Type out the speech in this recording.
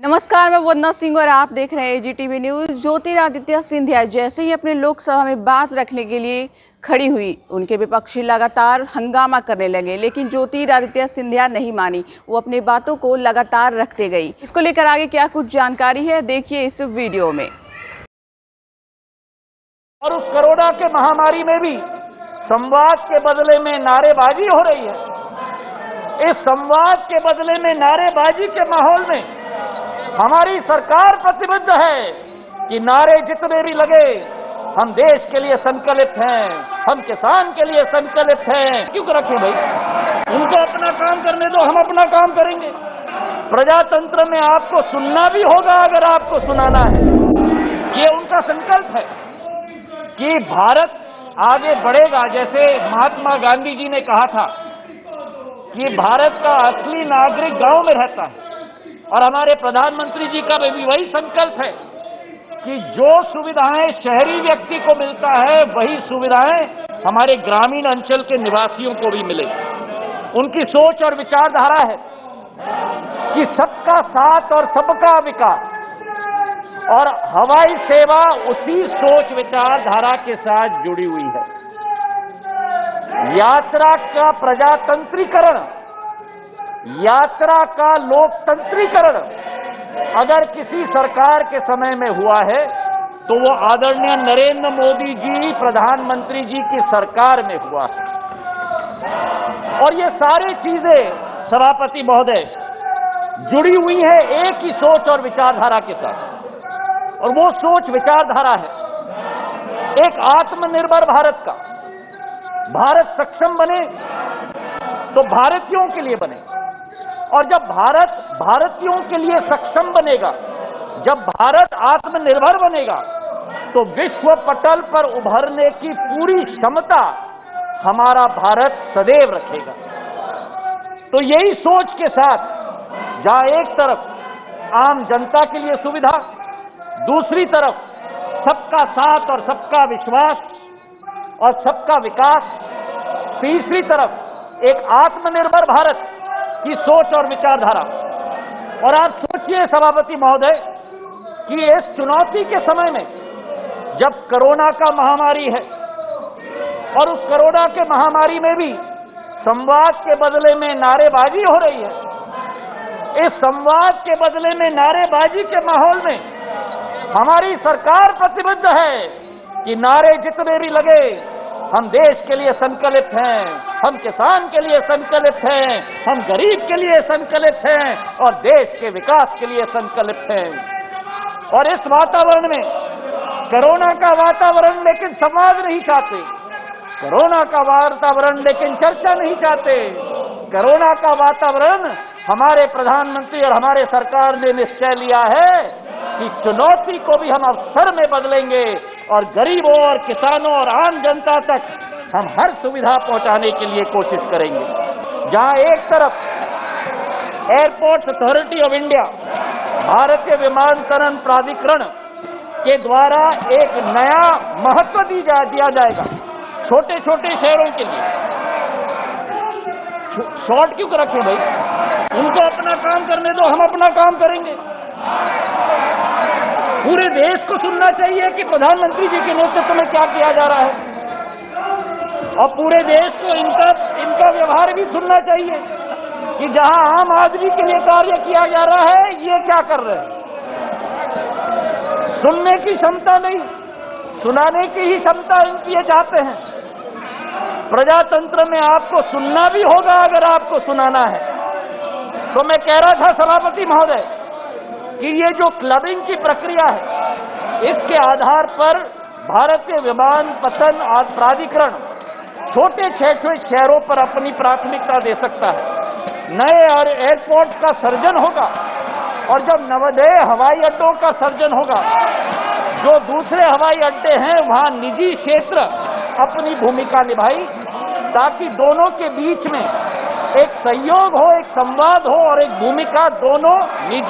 नमस्कार, मैं वंदना सिंह और आप देख रहे हैं एजीटीवी न्यूज। ज्योतिरादित्य सिंधिया जैसे ही अपने लोकसभा में बात रखने के लिए खड़ी हुई, उनके विपक्षी लगातार हंगामा करने लगे, लेकिन ज्योतिरादित्य सिंधिया नहीं मानी। वो अपनी बातों को लगातार रखते गई। इसको लेकर आगे क्या कुछ जानकारी है, देखिए इस वीडियो में। और उस कोरोना के महामारी में भी संवाद के बदले में नारेबाजी हो रही है। इस संवाद के बदले में नारेबाजी के माहौल में हमारी सरकार प्रतिबद्ध है कि नारे जितने भी लगे, हम देश के लिए संकल्पित हैं, हम किसान के लिए संकल्पित हैं। क्यों रखें भाई, उनको अपना काम करने दो, हम अपना काम करेंगे। प्रजातंत्र में आपको सुनना भी होगा अगर आपको सुनाना है। ये उनका संकल्प है कि भारत आगे बढ़ेगा। जैसे महात्मा गांधी जी ने कहा था कि भारत का असली नागरिक गांव में रहता है, और हमारे प्रधानमंत्री जी का भी वही संकल्प है कि जो सुविधाएं शहरी व्यक्ति को मिलता है, वही सुविधाएं हमारे ग्रामीण अंचल के निवासियों को भी मिले। उनकी सोच और विचारधारा है कि सबका साथ और सबका विकास, और हवाई सेवा उसी सोच विचारधारा के साथ जुड़ी हुई है। यात्रा का प्रजातंत्रीकरण, यात्रा का लोकतंत्रीकरण अगर किसी सरकार के समय में हुआ है तो वो आदरणीय नरेंद्र मोदी जी प्रधानमंत्री जी की सरकार में हुआ है। और ये सारी चीजें सभापति महोदय जुड़ी हुई है एक ही सोच और विचारधारा के साथ, और वो सोच विचारधारा है एक आत्मनिर्भर भारत का। भारत सक्षम बने तो भारतीयों के लिए बने, और जब भारत भारतीयों के लिए सक्षम बनेगा, जब भारत आत्मनिर्भर बनेगा, तो विश्व पटल पर उभरने की पूरी क्षमता हमारा भारत सदैव रखेगा। तो यही सोच के साथ जहां एक तरफ आम जनता के लिए सुविधा, दूसरी तरफ सबका साथ और सबका विश्वास और सबका विकास, तीसरी तरफ एक आत्मनिर्भर भारत की सोच और विचारधारा। और आप सोचिए सभापति महोदय कि इस चुनौती के समय में जब कोरोना का महामारी है, और उस कोरोना के महामारी में भी संवाद के बदले में नारेबाजी हो रही है। इस संवाद के बदले में नारेबाजी के माहौल में हमारी सरकार प्रतिबद्ध है कि नारे जितने भी लगे, हम देश के लिए संकल्पित हैं, हम किसान के लिए संकल्पित हैं, हम गरीब के लिए संकल्पित हैं, और देश के विकास के लिए संकल्पित हैं। और इस वातावरण में कोरोना का वातावरण लेकिन संवाद नहीं चाहते, कोरोना का वातावरण लेकिन चर्चा नहीं चाहते। कोरोना का वातावरण हमारे प्रधानमंत्री और हमारे सरकार ने निश्चय लिया है कि चुनौती को भी हम अवसर में बदलेंगे, और गरीबों और किसानों और आम जनता तक हम हर सुविधा पहुंचाने के लिए कोशिश करेंगे। जहां एक तरफ एयरपोर्ट्स अथॉरिटी ऑफ इंडिया, भारतीय विमानतरण प्राधिकरण के द्वारा एक नया महत्व दिया जाएगा छोटे छोटे शहरों के लिए। शॉर्ट क्यों रखें भाई, उनको अपना काम करने दो, हम अपना काम करेंगे। पूरे देश को सुनना चाहिए कि प्रधानमंत्री जी के नेतृत्व में क्या किया जा रहा है, और पूरे देश को इनका व्यवहार भी सुनना चाहिए कि जहां आम आदमी के लिए कार्य किया जा रहा है, ये क्या कर रहे हैं। सुनने की क्षमता नहीं, सुनाने की ही क्षमता इनकी ये चाहते हैं। प्रजातंत्र में आपको सुनना भी होगा अगर आपको सुनाना है। तो मैं कह रहा था सभापति महोदय कि ये जो क्लबिंग की प्रक्रिया है, इसके आधार पर भारतीय विमानपत्तन प्राधिकरण छोटे शहरों पर अपनी प्राथमिकता दे सकता है। नए और एयरपोर्ट का सर्जन होगा, और जब नवोदय हवाई अड्डों का सर्जन होगा, जो दूसरे हवाई अड्डे हैं वहां निजी क्षेत्र अपनी भूमिका निभाई, ताकि दोनों के बीच में एक सहयोग हो, एक संवाद हो, और एक भूमिका दोनों निजी